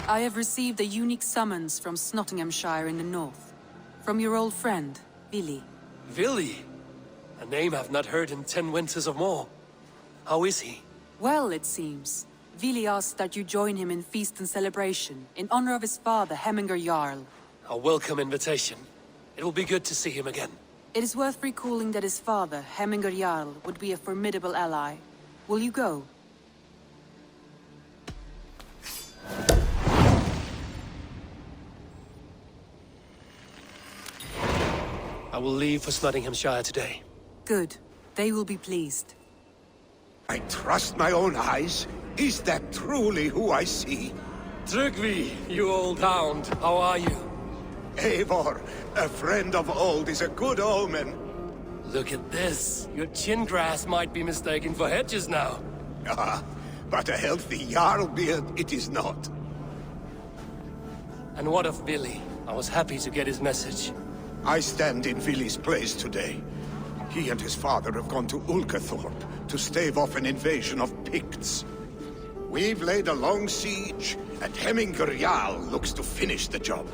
I have received a unique summons from Nottinghamshire in the north. From your old friend, Vili. Vili? A name I've not heard in 10 winters or more. How is he? Well, it seems. Vili asked that you join him in feast and celebration, in honor of his father, Jarl. A welcome invitation. It will be good to see him again. It is worth recalling that his father, Jarl, would be a formidable ally. Will you go? I will leave for Nottinghamshire today. Good. They will be pleased. I trust my own eyes. Is that truly who I see? Tryggvi, you old hound, how are you? Eivor, a friend of old, is a good omen. Look at this. Your chin grass might be mistaken for hedges now. Ah, but a healthy Jarl beard it is not. And what of Vili? I was happy to get his message. I stand in Vili's place today. He and his father have gone to Ulkathorpe to stave off an invasion of Picts. We've laid a long siege, and Jarl looks to finish the job.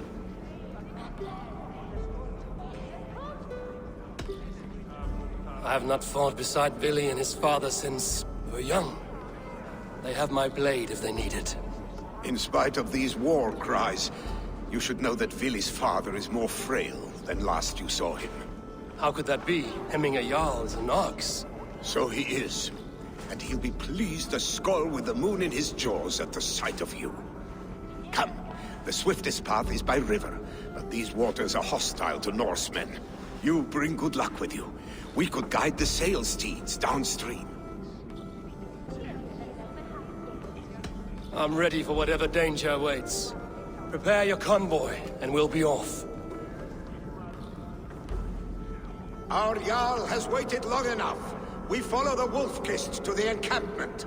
I have not fought beside Vili and his father since we were young. They have my blade if they need it. In spite of these war cries, you should know that Vili's father is more frail than last you saw him. How could that be? Jarl is an ox. So he is. And he'll be pleased as Skull with the moon in his jaws at the sight of you. Come, the swiftest path is by river, but these waters are hostile to Norsemen. You bring good luck with you. We could guide the sail steeds downstream. I'm ready for whatever danger awaits. Prepare your convoy, and we'll be off. Our Jarl has waited long enough. We follow the Wolf-Kist to the encampment.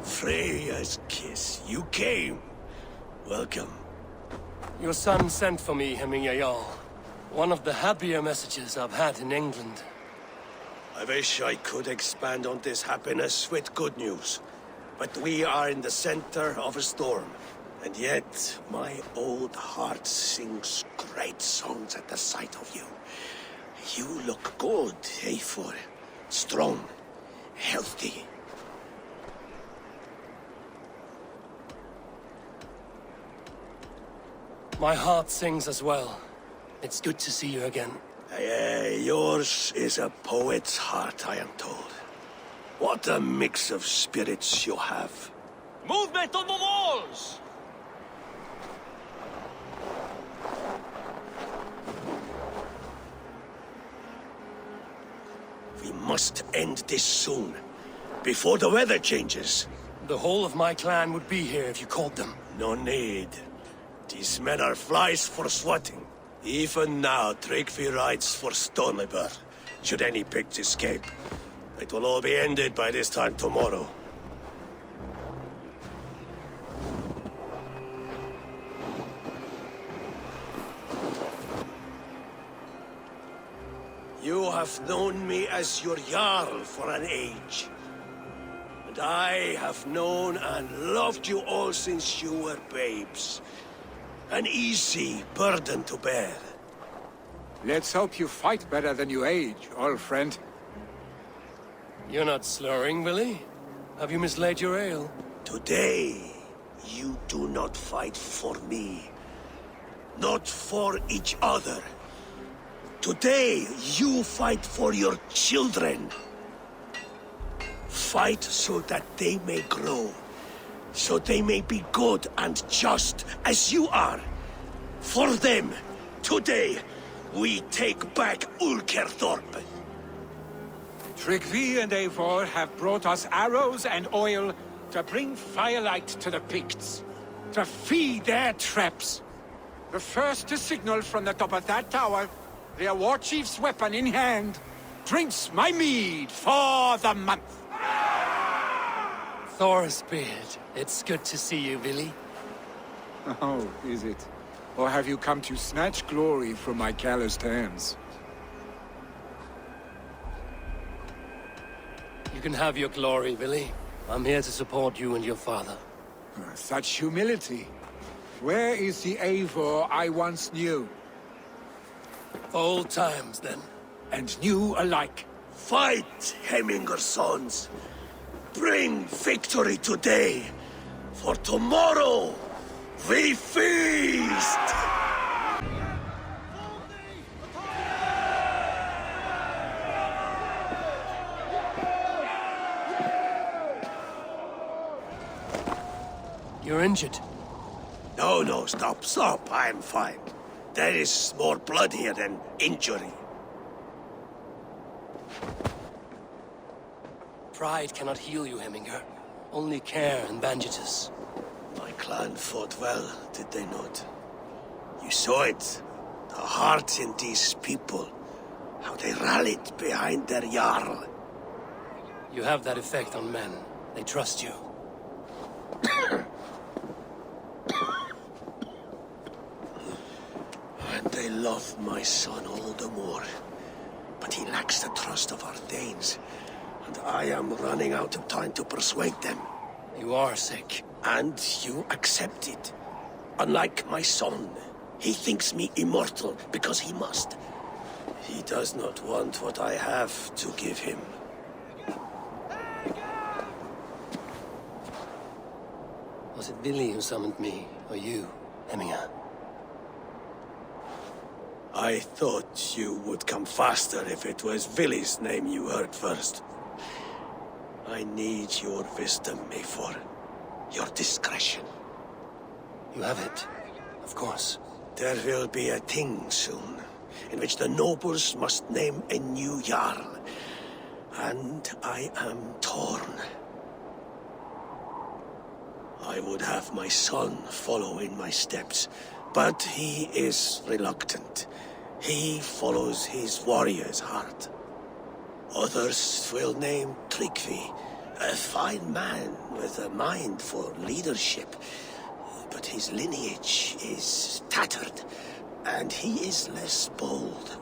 Freya's kiss. You came. Welcome. Your son sent for me, Jarl. One of the happier messages I've had in England. I wish I could expand on this happiness with good news. But we are in the center of a storm. And yet, my old heart sings great songs at the sight of you. You look good, Eivor. Strong, healthy. My heart sings as well. It's good to see you again. Yours is a poet's heart, I am told. What a mix of spirits you have. Movement on the walls! We must end this soon, before the weather changes. The whole of my clan would be here if you called them. No need. These men are flies for swatting. Even now, Tryggvi rides for Stormybur, should any Picts escape. It will all be ended by this time tomorrow. You have known me as your Jarl for an age. And I have known and loved you all since you were babes. An easy burden to bear. Let's hope you fight better than you age, old friend. You're not slurring, Willie? Have you mislaid your ale? Today, you do not fight for me. Not for each other. Today, you fight for your children. Fight so that they may grow. So they may be good and just as you are. For them, today, we take back Ulkerthorpe. Tryggvi and Eivor have brought us arrows and oil to bring firelight to the Picts, to feed their traps. The first to signal from the top of that tower, their war chief's weapon in hand, drinks my mead for the month. Thor's beard. It's good to see you, Willie. Oh, is it? Or have you come to snatch glory from my calloused hands? You can have your glory, Billy. I'm here to support you and your father. Such humility. Where is the Eivor I once knew? Old times, then. And new alike. Fight, Hemminger's sons. Bring victory today, for tomorrow we feast! You're injured. No, stop. I'm fine. There is more blood here than injury. Pride cannot heal you, Hemminger. Only care and bandages. My clan fought well, did they not? You saw it. The heart in these people. How they rallied behind their Jarl. You have that effect on men. They trust you. And they love my son all the more. But he lacks the trust of our Danes. And I am running out of time to persuade them. You are sick. And you accept it. Unlike my son, he thinks me immortal because he must. He does not want what I have to give him. Was it Vili who summoned me, or you, Hemminger? I thought you would come faster if it was Vili's name you heard first. I need your wisdom, Eivor. Your discretion. You have it, of course. There will be a thing soon, in which the nobles must name a new Jarl. And I am torn. I would have my son follow in my steps, but he is reluctant. He follows his warrior's heart. Others will name Tryggvi, a fine man with a mind for leadership. But his lineage is tattered, and he is less bold.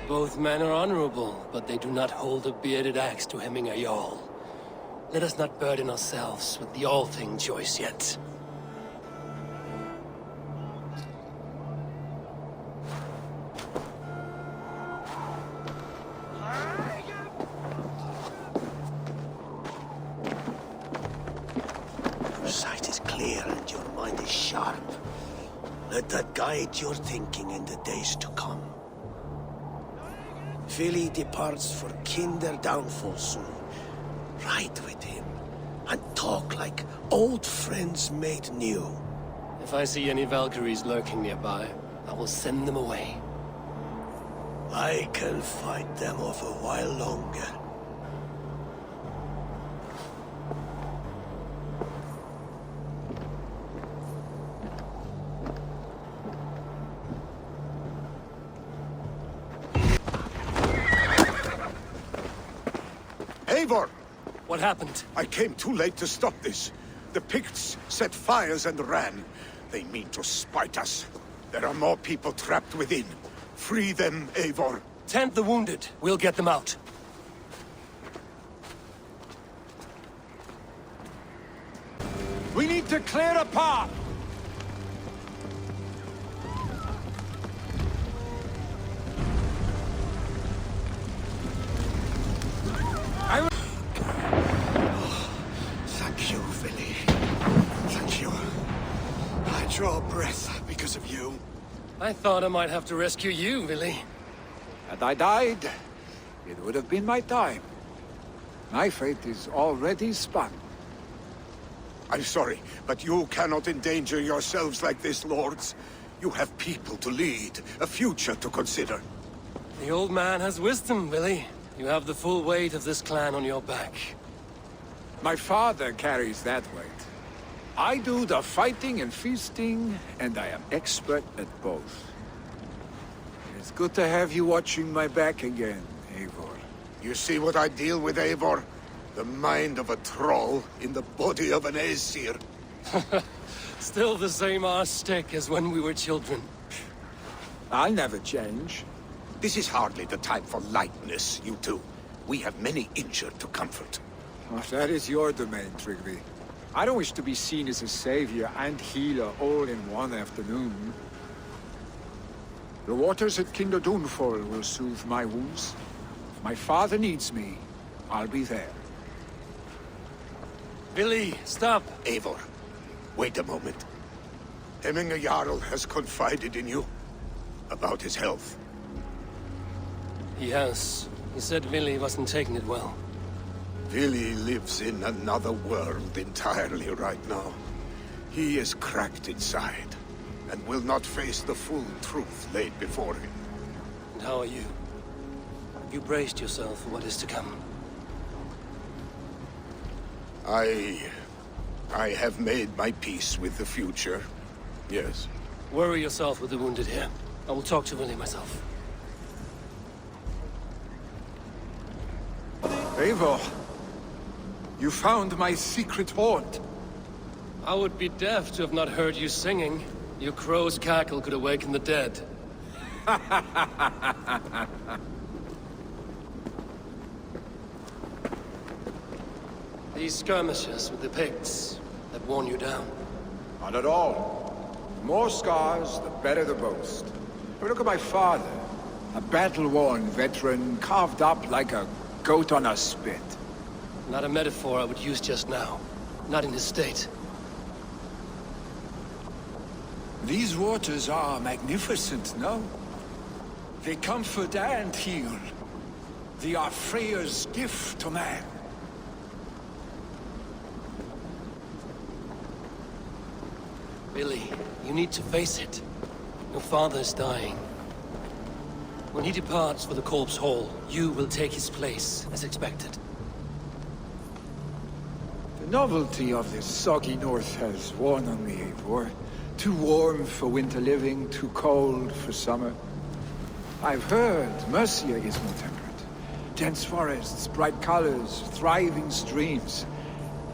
Both men are honorable, but they do not hold a bearded axe to Hemminger Jarl. Let us not burden ourselves with the all-thing choice yet. Your sight is clear and your mind is sharp. Let that guide your thinking in the days to come. Vili departs for Kinder downfall soon. Ride with him, and talk like old friends made new. If I see any Valkyries lurking nearby, I will send them away. I can fight them off a while longer. Eivor! What happened? I came too late to stop this. The Picts set fires and ran. They mean to spite us. There are more people trapped within. Free them, Eivor. Tend the wounded. We'll get them out. We need to clear a path! Thank you, Vili. Thank you. I draw breath because of you. I thought I might have to rescue you, Vili. Had I died, it would have been my time. My fate is already spun. I'm sorry, but you cannot endanger yourselves like this, lords. You have people to lead, a future to consider. The old man has wisdom, Vili. You have the full weight of this clan on your back. My father carries that weight. I do the fighting and feasting, and I am expert at both. It's good to have you watching my back again, Eivor. You see what I deal with, Eivor? The mind of a troll in the body of an Aesir. Still the same arse stick as when we were children. I'll never change. This is hardly the time for lightness, you two. We have many injured to comfort. Oh, that is your domain, Trigby. I don't wish to be seen as a savior and healer all in one afternoon. The waters at Kinder Dunfall will soothe my wounds. If my father needs me, I'll be there. Billy, stop! Eivor, wait a moment. Hemminger Jarl has confided in you about his health. He has. He said Billy wasn't taking it well. Billy lives in another world entirely right now. He is cracked inside, and will not face the full truth laid before him. And how are you? Have you braced yourself for what is to come? I have made my peace with the future. Yes. Worry yourself with the wounded here. I will talk to Billy myself. Eivor, you found my secret haunt. I would be deaf to have not heard you singing. Your crow's cackle could awaken the dead. These skirmishes with the Picts that worn you down. Not at all. The more scars, the better the boast. But look at my father. A battle-worn veteran, carved up like a goat on a spit. Not a metaphor I would use just now. Not in his state. These waters are magnificent, no? They comfort and heal. They are Freya's gift to man. Billy, you need to face it. Your father is dying. When he departs for the Corpse Hall, you will take his place, as expected. The novelty of this soggy north has worn on me, Eivor. Too warm for winter living, too cold for summer. I've heard Mercia is more temperate. Dense forests, bright colors, thriving streams.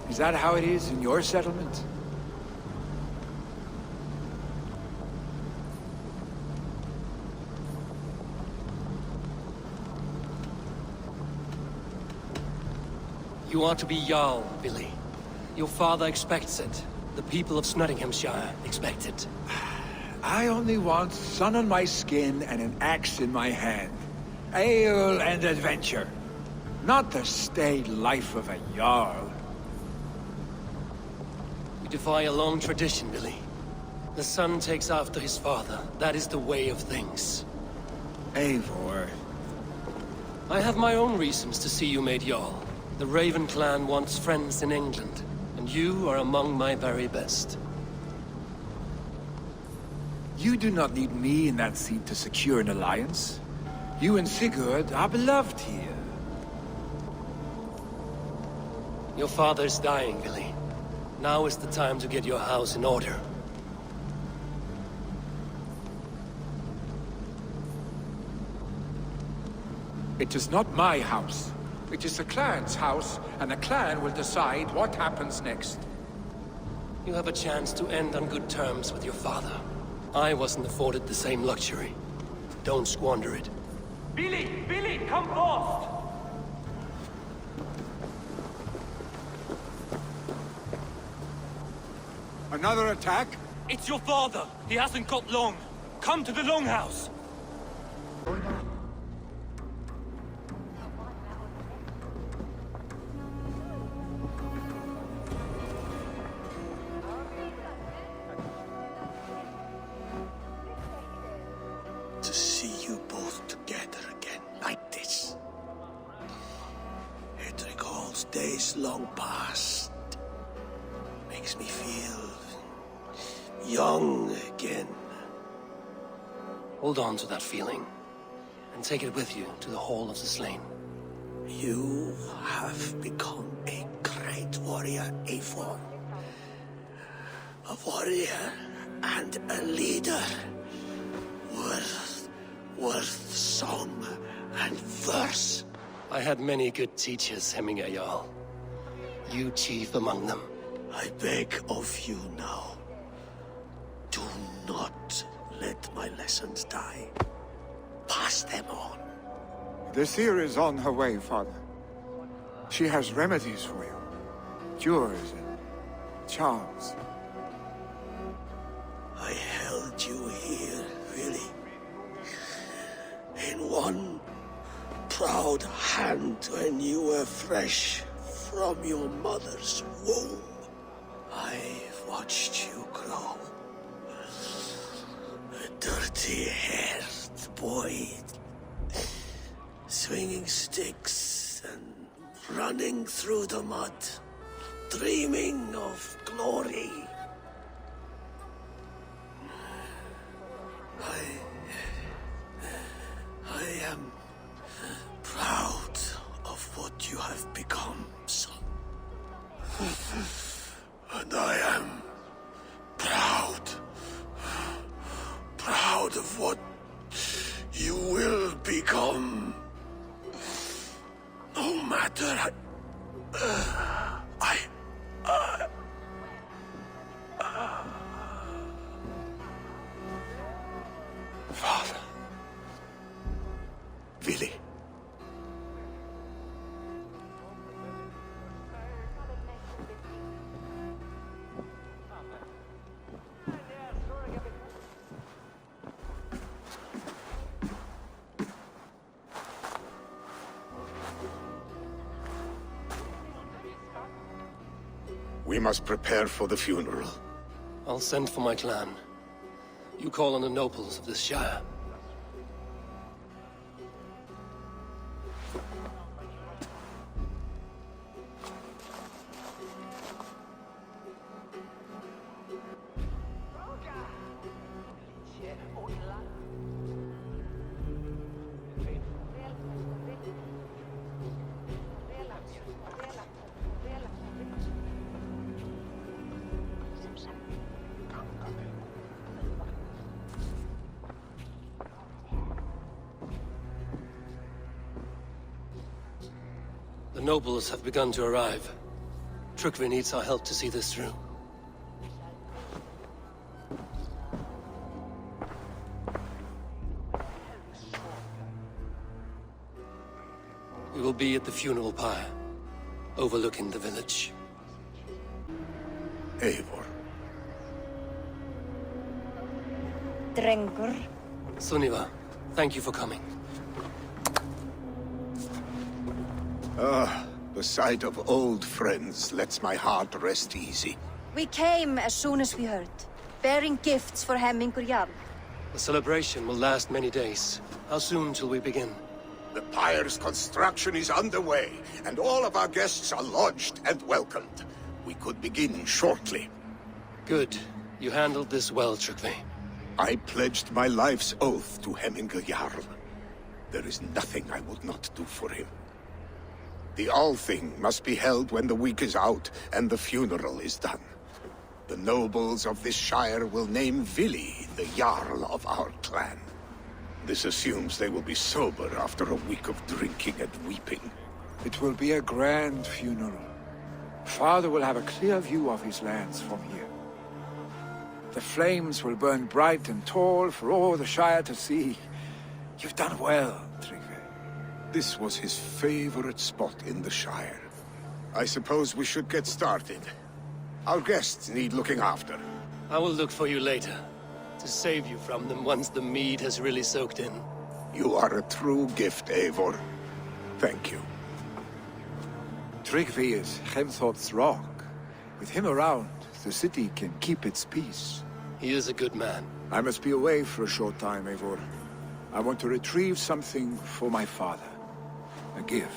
Is that how it is in your settlement? You are to be Jarl, Billy. Your father expects it. The people of Nottinghamshire expect it. I only want sun on my skin and an axe in my hand. Ale and adventure. Not the staid life of a Jarl. You defy a long tradition, Billy. The son takes after his father. That is the way of things. Eivor. I have my own reasons to see you made Jarl. The Raven clan wants friends in England, and you are among my very best. You do not need me in that seat to secure an alliance. You and Sigurd are beloved here. Your father is dying, Billy. Now is the time to get your house in order. It is not my house. It is the clan's house, and the clan will decide what happens next. You have a chance to end on good terms with your father. I wasn't afforded the same luxury. Don't squander it. Billy! Billy, come fast! Another attack? It's your father! He hasn't got long! Come to the Longhouse! To see you both together again like this. It recalls days long past. Makes me feel young again. Hold on to that feeling, and take it with you to the Hall of the Slain. You have become a great warrior, Eivor. A warrior and a leader. Worth song and verse. I had many good teachers, Hemminger Jarl. You chief among them. I beg of you now. Do not let my lessons die. Pass them on. The seer is on her way, Father. She has remedies for you. Cures and charms. I held you here, really. In one proud hand when you were fresh from your mother's womb. I've watched you grow. A dirty-haired boy, swinging sticks and running through the mud, dreaming of glory. I am proud of what you have become, son. And I am proud of what you will become. No matter Father. Vili. We must prepare for the funeral. I'll send for my clan. You call on the nobles of this shire. The nobles have begun to arrive. Trukvi needs our help to see this through. We will be at the funeral pyre, overlooking the village. Eivor. Drengur. Sunniva, thank you for coming. The sight of old friends lets my heart rest easy. We came as soon as we heard, bearing gifts for Hemmingur Jarl. The celebration will last many days. How soon till we begin? The pyre's construction is underway, and all of our guests are lodged and welcomed. We could begin shortly. Good. You handled this well, Trukvi. I pledged my life's oath to Hemmingur Jarl. There is nothing I would not do for him. The Althing must be held when the week is out and the funeral is done. The nobles of this shire will name Vili the Jarl of our clan. This assumes they will be sober after a week of drinking and weeping. It will be a grand funeral. Father will have a clear view of his lands from here. The flames will burn bright and tall for all the Shire to see. You've done well, Trygve. This was his favorite spot in the Shire. I suppose we should get started. Our guests need looking after. I will look for you later, to save you from them once the mead has really soaked in. You are a true gift, Eivor. Thank you. Trygve is Hemthorpe's rock. With him around, the city can keep its peace. He is a good man. I must be away for a short time, Eivor. I want to retrieve something for my father. A gift.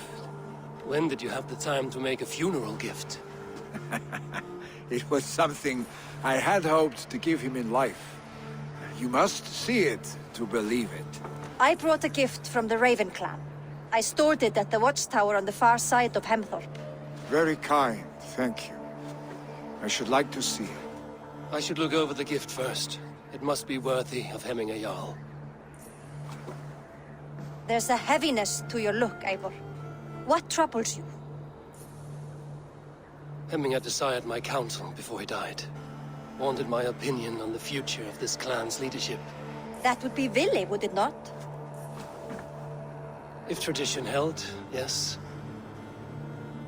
When did you have the time to make a funeral gift? It was something I had hoped to give him in life. You must see it to believe it. I brought a gift from the Raven clan. I stored it at the watchtower on the far side of Hemthorpe. Very kind, thank you. I should like to see it. I should look over the gift first. It must be worthy of Hemmingur Jarl. There's a heaviness to your look, Eivor. What troubles you? Hemming had desired my counsel before he died. Wanted my opinion on the future of this clan's leadership. That would be Vili, would it not? If tradition held, yes.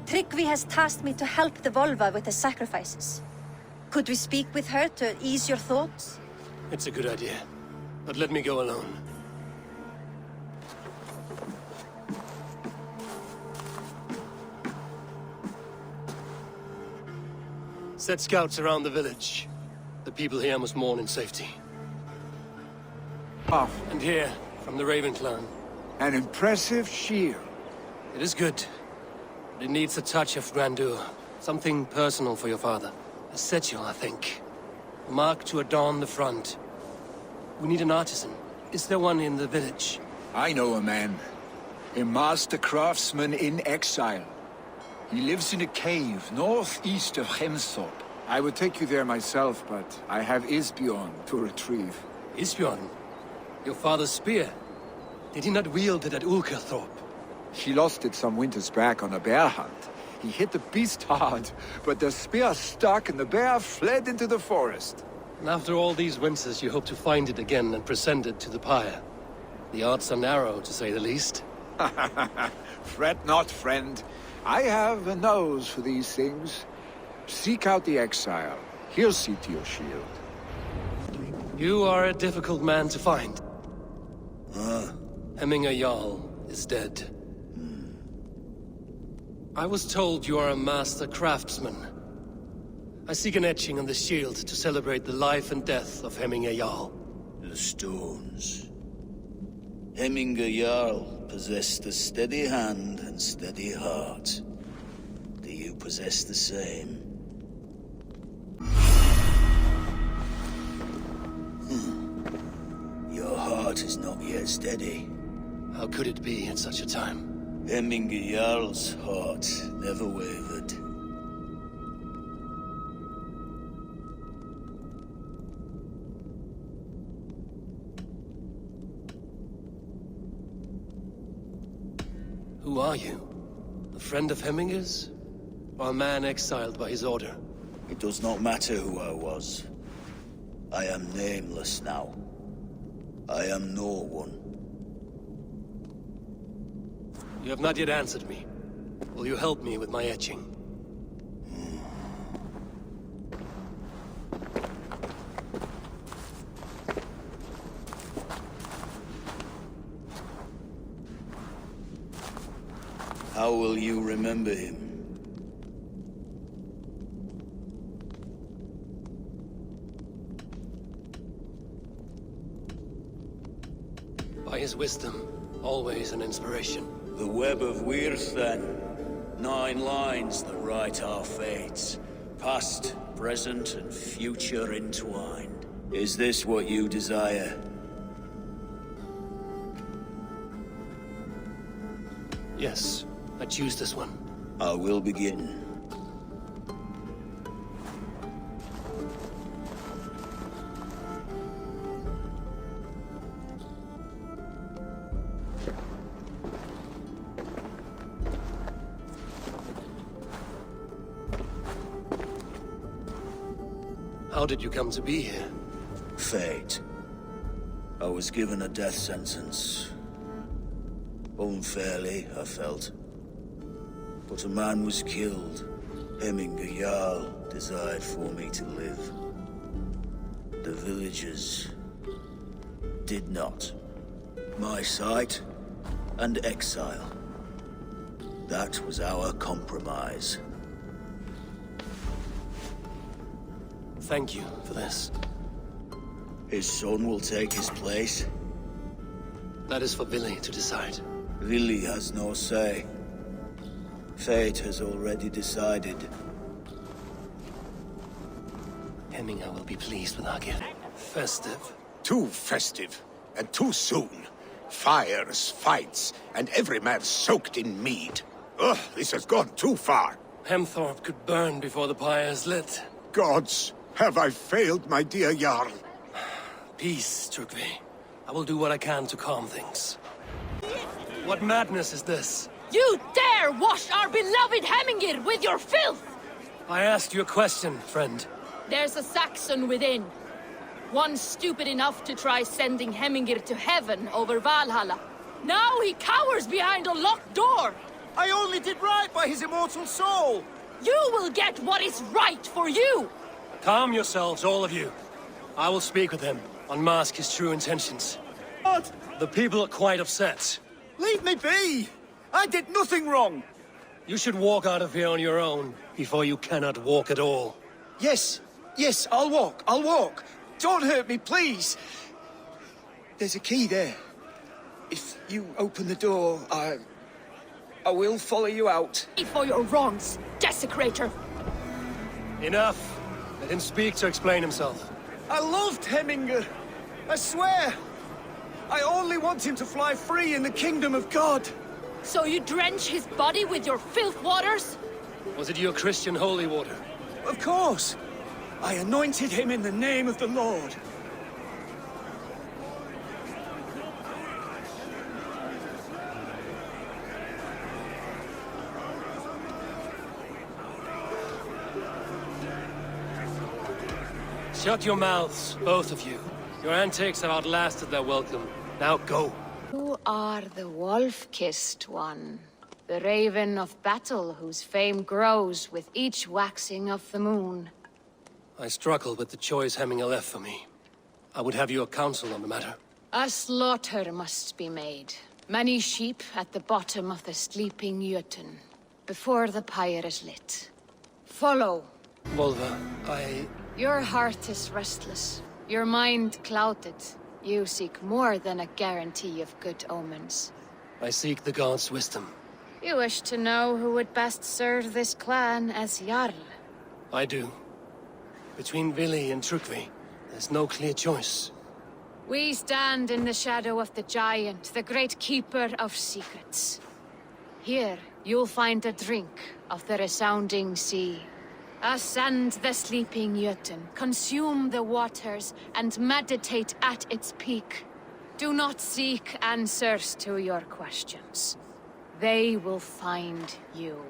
Tryggvi has tasked me to help the Volva with the sacrifices. Could we speak with her to ease your thoughts? It's a good idea. But let me go alone. Set scouts around the village. The people here must mourn in safety. Ah, And here, from the Raven clan. an impressive shield. It is good. But it needs a touch of grandeur. Something personal for your father. A sigil, I think. A mark to adorn the front. We need an artisan. Is there one in the village? I know a man. A master craftsman in exile. He lives in a cave northeast of Hemthorpe. I would take you there myself, but I have Isbjorn to retrieve. Isbjorn? Your father's spear? Did he not wield it at Ulkerthorpe? He lost it some winters back on a bear hunt. He hit the beast hard, but the spear stuck and the bear fled into the forest. And after all these winters, you hope to find it again and present it to the pyre. The odds are narrow, to say the least. Fret not, friend. I have a nose for these things. Seek out the exile. He'll see to your shield. You are a difficult man to find. Hemminger Jarl is dead. I was told you are a master craftsman. I seek an etching on the shield to celebrate the life and death of Hemminger Jarl. The stones. Hemminger Jarl possessed a steady hand and steady heart. Do you possess the same? Your heart is not yet steady. How could it be at such a time? Hemminger Jarl's heart never wavered. Who are you? A friend of Hemminger's? Or a man exiled by his order? It does not matter who I was. I am nameless now. I am no one. You have not yet answered me. Will you help me with my etching? How will you remember him? By his wisdom, always an inspiration. The web of Wirth, then. 9 lines that write our fates. Past, present, and future entwined. Is this what you desire? Yes, I choose this one. I will begin. How did you come to be here? Fate. I was given a death sentence. Unfairly, I felt. But a man was killed. Hemminger Jarl desired for me to live. The villagers did not. My sight and exile. That was our compromise. Thank you for this. His son will take his place. That is for Vili to decide. Vili has no say. Fate has already decided. Hemminger will be pleased with our gift. Festive. Too festive, and too soon. Fires, fights, and every man soaked in mead. Ugh, this has gone too far. Hemthorpe could burn before the pyre is lit. Gods, have I failed my dear Jarl? Peace, Tryggvi. I will do what I can to calm things. What madness is this? You dare wash our beloved Hemmingir with your filth! I asked you a question, friend. There's a Saxon within. One stupid enough to try sending Hemingr to heaven over Valhalla. Now he cowers behind a locked door! I only did right by his immortal soul! You will get what is right for you! Calm yourselves, all of you. I will speak with him, unmask his true intentions. What? The people are quite upset. Leave me be! I did nothing wrong! You should walk out of here on your own, before you cannot walk at all. Yes, I'll walk. Don't hurt me, please! There's a key there. If you open the door, I will follow you out. For your wrongs, desecrator! Enough! Let him speak to explain himself. I loved Hemingr. I swear. I only want him to fly free in the kingdom of God. So you drench his body with your filth waters? Was it your Christian holy water? Of course. I anointed him in the name of the Lord. Shut your mouths, both of you. Your antics have outlasted their welcome. Now go. You are the wolf-kissed one. The raven of battle whose fame grows with each waxing of the moon. I struggle with the choice Hemingr left for me. I would have your counsel on the matter. A slaughter must be made. Many sheep at the bottom of the sleeping Jötun, before the pyre is lit. Follow. Volva, Your heart is restless, your mind clouded. You seek more than a guarantee of good omens. I seek the gods' wisdom. You wish to know who would best serve this clan as Jarl. I do. Between Vili and Trukvi, there's no clear choice. We stand in the shadow of the giant, the great keeper of secrets. Here, you'll find a drink of the resounding sea. Ascend the sleeping Jötun, consume the waters, and meditate at its peak. Do not seek answers to your questions. They will find you.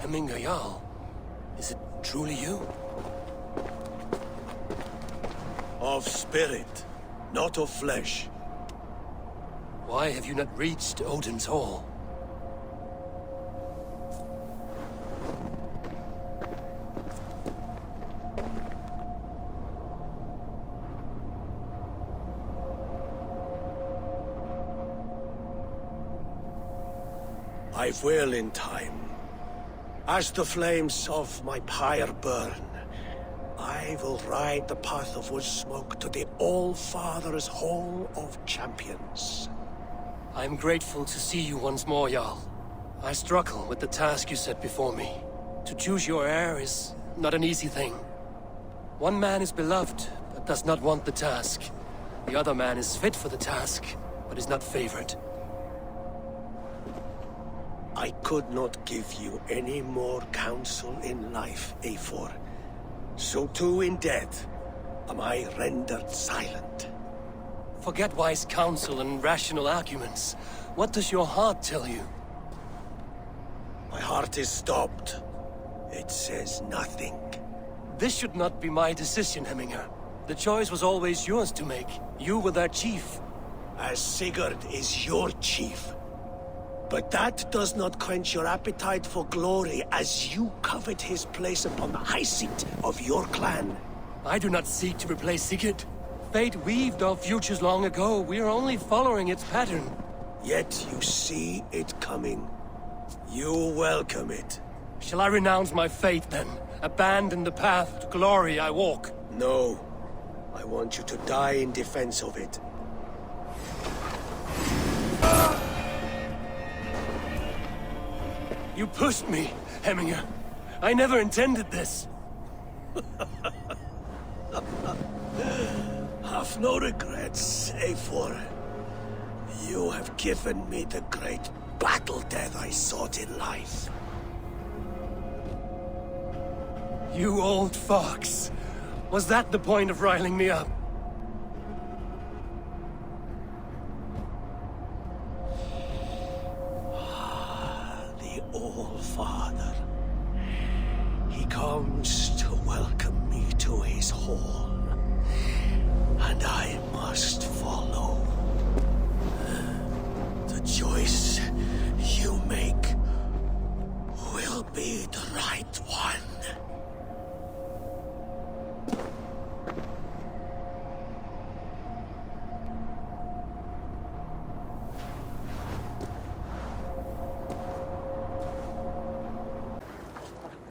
Hemingr Jarl, is it truly you? Of spirit, not of flesh. Why have you not reached Odin's Hall? I will in time. As the flames of my pyre burn, I will ride the path of wood smoke to the All-Father's Hall of Champions. I am grateful to see you once more, Jarl. I struggle with the task you set before me. To choose your heir is not an easy thing. One man is beloved, but does not want the task. The other man is fit for the task, but is not favored. I could not give you any more counsel in life, Eivor. So too in death am I rendered silent. Forget wise counsel and rational arguments. What does your heart tell you? My heart is stopped. It says nothing. This should not be my decision, Hemingr. The choice was always yours to make. You were their chief. As Sigurd is your chief. But that does not quench your appetite for glory as you covet his place upon the high seat of your clan. I do not seek to replace Sigurd. Fate weaved our futures long ago. We are only following its pattern. Yet you see it coming. You welcome it. Shall I renounce my fate, then? Abandon the path to glory I walk? No. I want you to die in defense of it. You pushed me, Hemingr. I never intended this. have no regrets, Eivor. You have given me the great battle death I sought in life. You old fox! Was that the point of riling me up? The old father. He comes to welcome me to his hall. And I must follow. The choice you make will be the right one.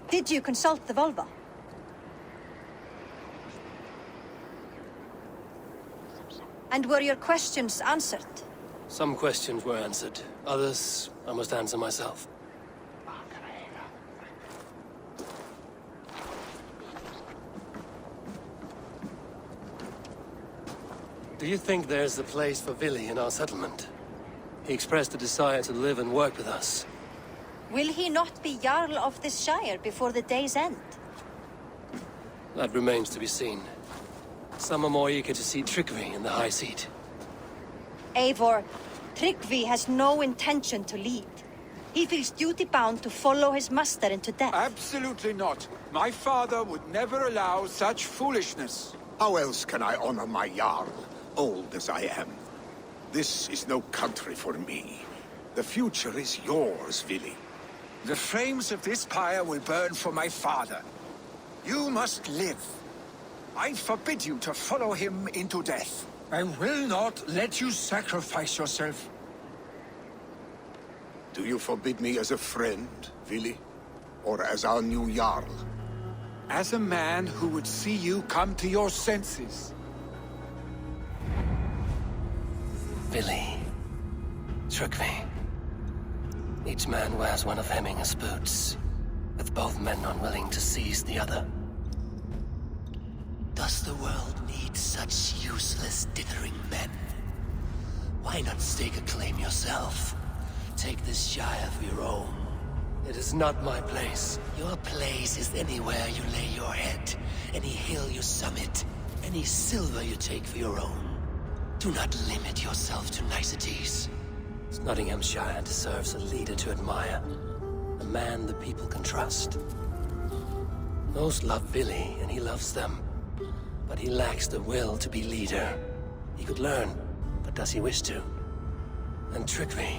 Did you consult the Volva? And were your questions answered? Some questions were answered. Others, I must answer myself. Do you think there's a place for Vili in our settlement? He expressed a desire to live and work with us. Will he not be Jarl of this Shire before the day's end? That remains to be seen. Some are more eager to see trickery in the High Seat. Eivor, Tryggvi has no intention to lead. He feels duty-bound to follow his master into death. Absolutely not. My father would never allow such foolishness. How else can I honor my Jarl, old as I am? This is no country for me. The future is yours, Vili. The flames of this pyre will burn for my father. You must live. I forbid you to follow him into death. I will not let you sacrifice yourself. Do you forbid me as a friend, Vili? Or as our new Jarl? As a man who would see you come to your senses. Vili. Tryggvi. Each man wears one of Hemminger's boots, with both men unwilling to seize the other. Does the world need such useless, dithering men? Why not stake a claim yourself? Take this Shire for your own. It is not my place. Your place is anywhere you lay your head, any hill you summit, any silver you take for your own. Do not limit yourself to niceties. Nottinghamshire deserves a leader to admire. A man the people can trust. Most love Vili, and he loves them. But he lacks the will to be leader. He could learn, but does he wish to? And Tryggvi.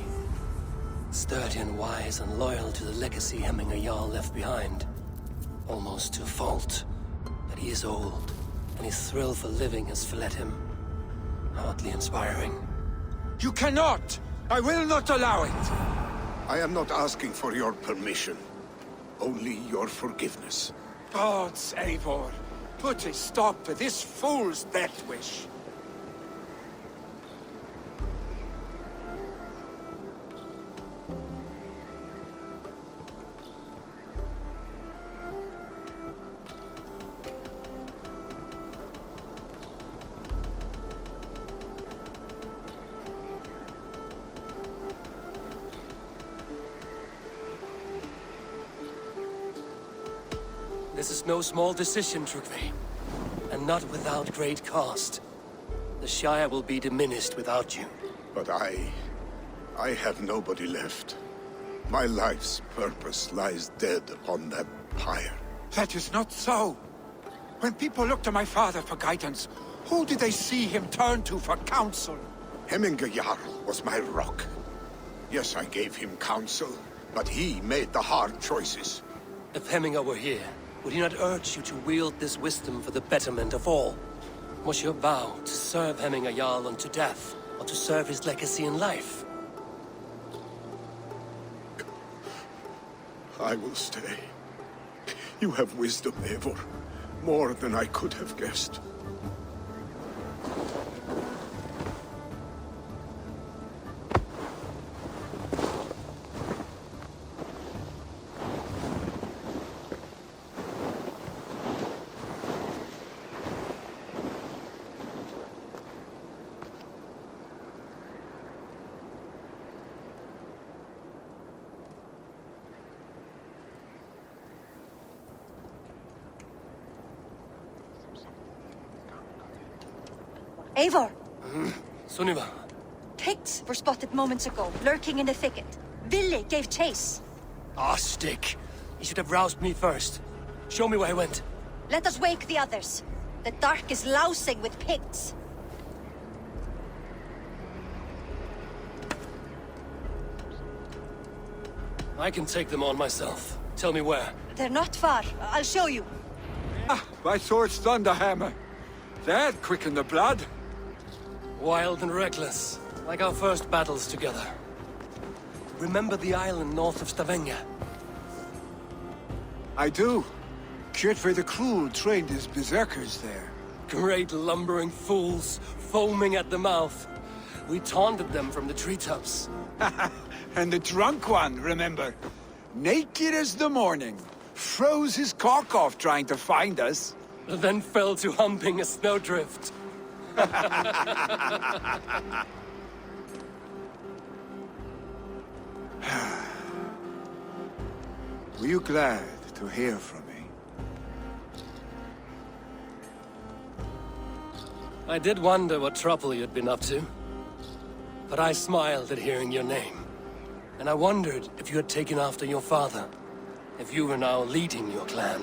Sturdy and wise and loyal to the legacy Hemminger Jarl left behind. Almost to a fault. But he is old, and his thrill for living has fled him. Hardly inspiring. You cannot! I will not allow it! I am not asking for your permission. Only your forgiveness. Gods, Eivor, put a stop to this fool's death wish. This is no small decision, Tryggvi. And not without great cost. The Shire will be diminished without you. But I have nobody left. My life's purpose lies dead upon that pyre. That is not so. When people look to my father for guidance, who did they see him turn to for counsel? Hemminger Jarl was my rock. Yes, I gave him counsel, but he made the hard choices. If Hemminger were here, would he not urge you to wield this wisdom for the betterment of all? Was your vow to serve Hemminger Jarl unto death, or to serve his legacy in life? I will stay. You have wisdom, Eivor. More than I could have guessed. Eivor! Sunniva. Picts were spotted moments ago, lurking in the thicket. Vili gave chase. Ah, stick. He should have roused me first. Show me where he went. Let us wake the others. The dark is lousing with Picts. I can take them on myself. Tell me where. They're not far. I'll show you. Ah, my sword's thunderhammer. That quickened the blood. Wild and reckless, like our first battles together. Remember the island north of Stavanger? I do. Kjotve the Cruel trained his berserkers there. Great lumbering fools, foaming at the mouth. We taunted them from the treetops. And the drunk one, remember? Naked as the morning. Froze his cock off trying to find us. Then fell to humping a snowdrift. Were you glad to hear from me? I did wonder what trouble you'd been up to. But I smiled at hearing your name. And I wondered if you had taken after your father. If you were now leading your clan.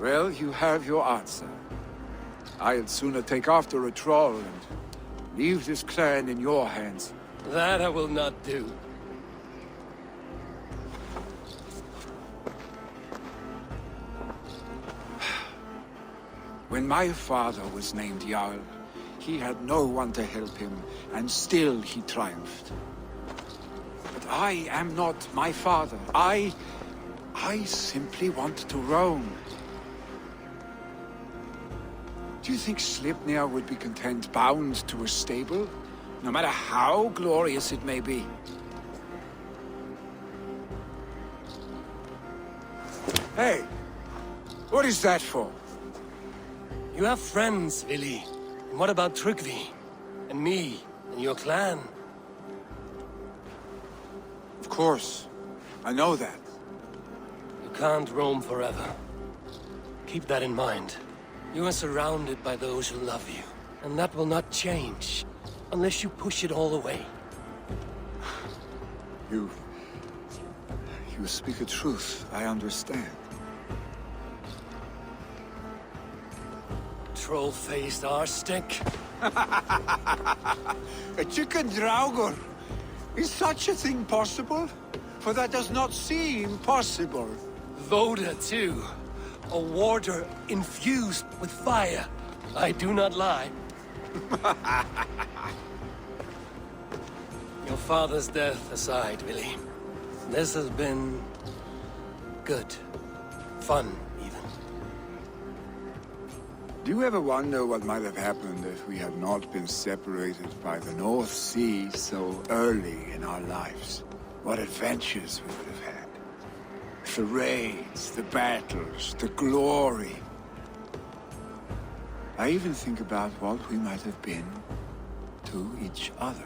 Well, you have your answer. I'd sooner take after a troll and leave this clan in your hands. That I will not do. When my father was named Jarl, he had no one to help him, and still he triumphed. But I am not my father. I simply want to roam. Do you think Sleipnir would be content bound to a stable, no matter how glorious it may be? Hey, what is that for? You have friends, Vili. And what about Tryggvi? And me? And your clan? Of course. I know that. You can't roam forever. Keep that in mind. You are surrounded by those who love you. And that will not change. Unless you push it all away. You speak a truth. I understand. Troll-faced arse-stick. A chicken draugur! Is such a thing possible? For that does not seem possible. Voda, too. A warder infused with fire. I do not lie. Your father's death aside, Vili. This has been... good. Fun, even. Do you ever wonder what might have happened if we had not been separated by the North Sea so early in our lives? What adventures we would have had. The raids, the battles, the glory. I even think about what we might have been to each other.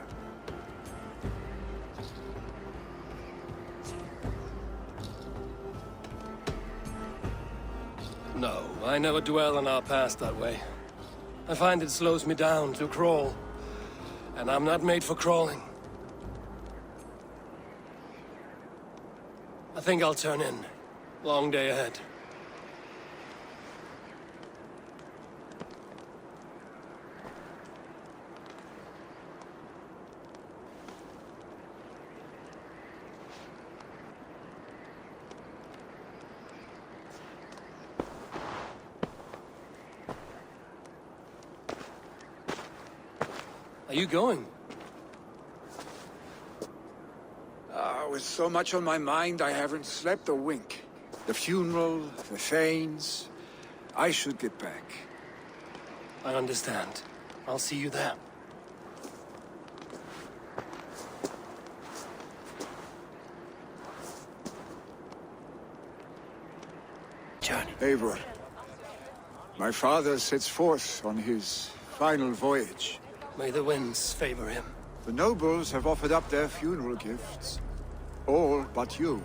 No, I never dwell on our past that way. I find it slows me down to crawl. And I'm not made for crawling. I think I'll turn in. Long day ahead. Are you going? With so much on my mind, I haven't slept a wink. The funeral, the Thanes... I should get back. I understand. I'll see you there. Journey. Eivor. My father sets forth on his final voyage. May the winds favor him. The nobles have offered up their funeral gifts. All but you.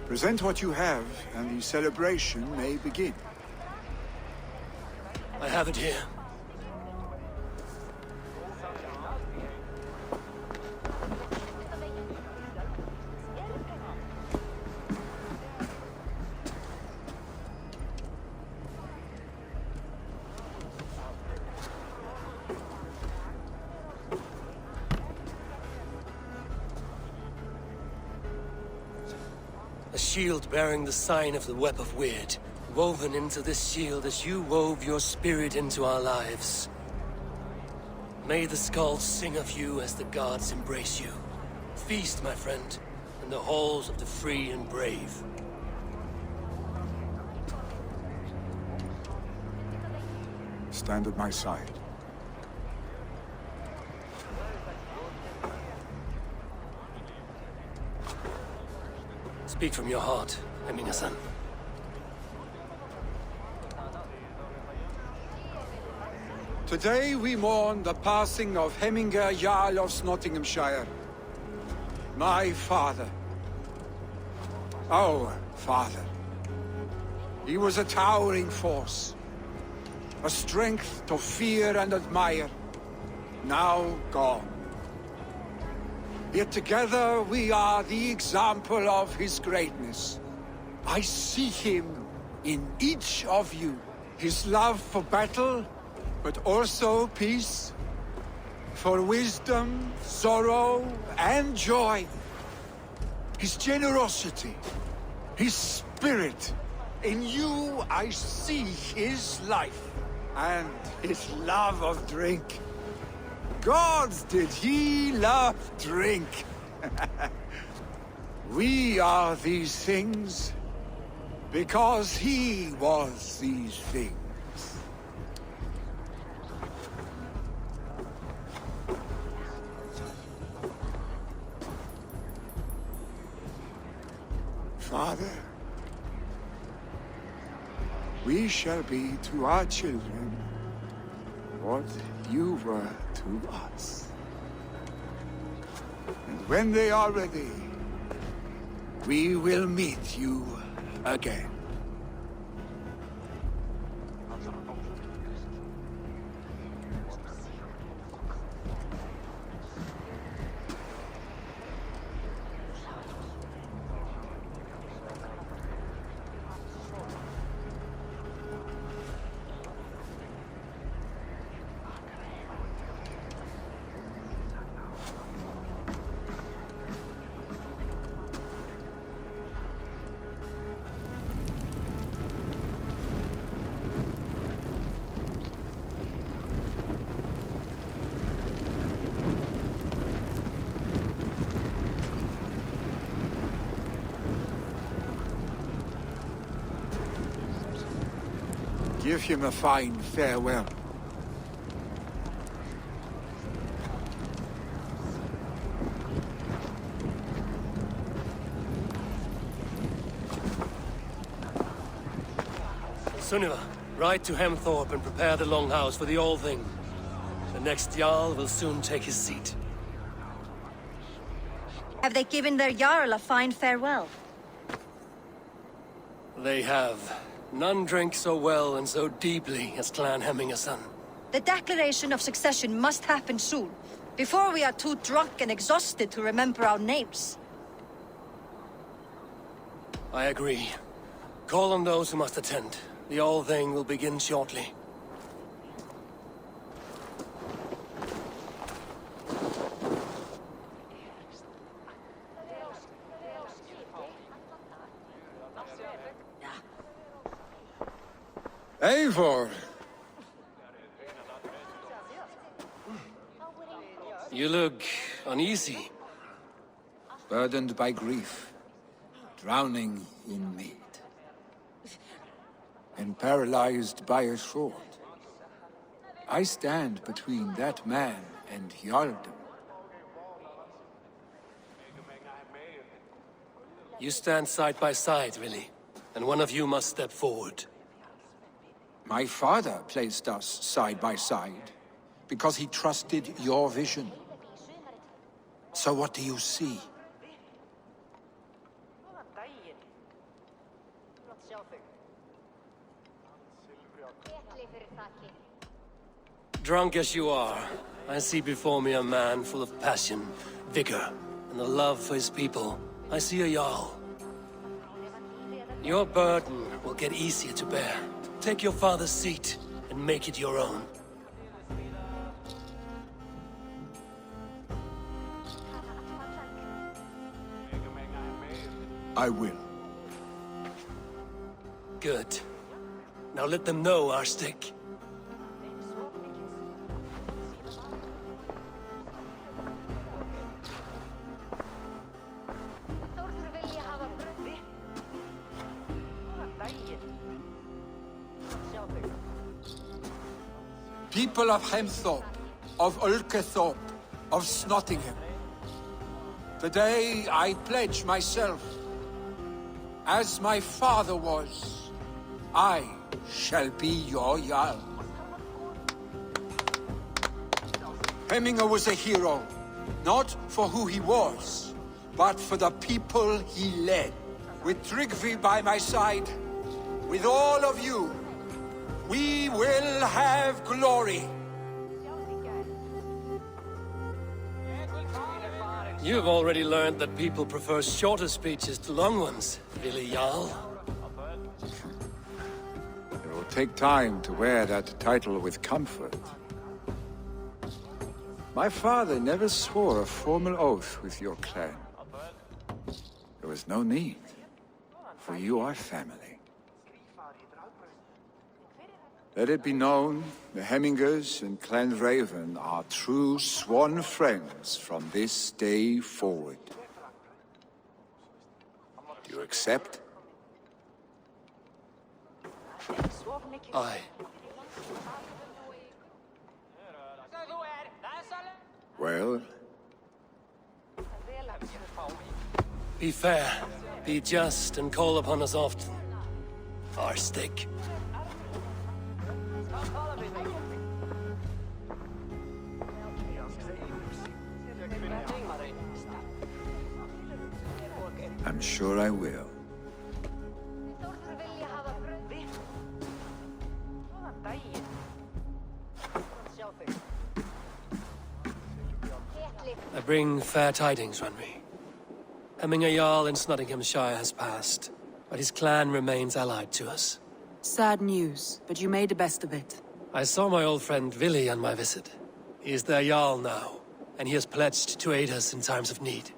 Present what you have, and the celebration may begin. I have it here. shield bearing the sign of the Web of Weird, woven into this shield as you wove your spirit into our lives. May the skulls sing of you as the gods embrace you. Feast, my friend, in the halls of the free and brave. Stand at my side. Speak from your heart, Emina-san. Today we mourn the passing of Hemminger Jarl of Nottinghamshire. My father. Our father. He was a towering force. A strength to fear and admire. Now gone. Yet together we are the example of his greatness. I see him in each of you. His love for battle, but also peace. For wisdom, sorrow, and joy. His generosity, his spirit. In you I see his life. And his love of drink. Gods, did he love drink! We are these things because he was these things. Father, we shall be to our children what you were to us. And when they are ready, we will meet you again. Give him a fine farewell. Sunniva, ride to Hemthorpe and prepare the Longhouse for the All Thing. The next Jarl will soon take his seat. Have they given their Jarl a fine farewell? They have. None drink so well and so deeply as Clan Hemminger-son. The declaration of succession must happen soon, before we are too drunk and exhausted to remember our names. I agree. Call on those who must attend. The All Thing will begin shortly. Eivor! You look uneasy. Burdened by grief, drowning in mead, and paralyzed by a sword. I stand between that man and Jarldom. You stand side by side, really, and one of you must step forward. My father placed us side by side, because he trusted your vision. So what do you see? Drunk as you are, I see before me a man full of passion, vigor, and a love for his people. I see a Jarl. Your burden will get easier to bear. Take your father's seat and make it your own. I will. Good. Now let them know our stick. People of Hemthorpe, of Ulkethorpe, of Snottingham. Today I pledge myself. As my father was, I shall be your Jarl. Hemminger was a hero, not for who he was, but for the people he led. With Tryggvi by my side, with all of you, we will have glory. You've already learned that people prefer shorter speeches to long ones, Vili Jarl. It will take time to wear that title with comfort. My father never swore a formal oath with your clan. There was no need, for you are family. Let it be known, the Hemmingers and Clan Raven are true sworn friends from this day forward. Do you accept? Aye. Well, Be fair, be just, and call upon us often. Our stick. I'm sure I will. I bring fair tidings, Runry. Hemminger Jarl in Snottinghamshire has passed, but his clan remains allied to us. Sad news, but you made the best of it. I saw my old friend Vili on my visit. He is their Jarl now, and he has pledged to aid us in times of need.